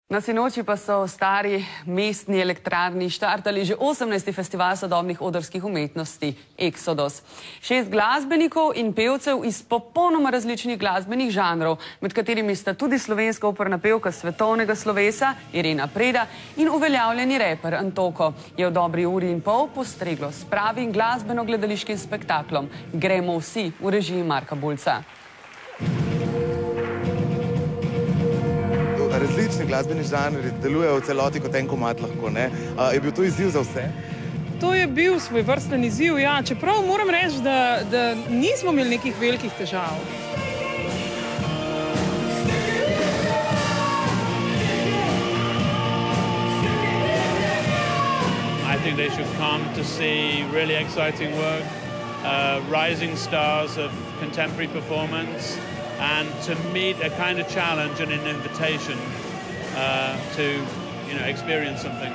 Na sinoči pa so v stari mestni elektrarni štartali že 18. festival sodobnih odrskih umetnosti Exodus. 6 glasbenikov in pevcev iz popolnoma različnih glasbenih žanrov, med katerimi sta tudi slovenska operna pevka svetovnega slovesa Irena Preda in uveljavljeni reper Antoko, je v dobri uri in pol postreglo s pravim glasbeno-gledališkim spektaklom Gremo vsi v režiji Marka Bulca. Različni glasbeni žanri delujejo v celoti kot en komad lahko, ne? Je bil to izziv za vse? To je bil svojevrsten izziv, ja. Čeprav moram reči, da nismo imeli nekih velikih težav. I think they should come to see really exciting work, rising stars of contemporary performance, and to meet a kind of challenge and an invitation to, experience something.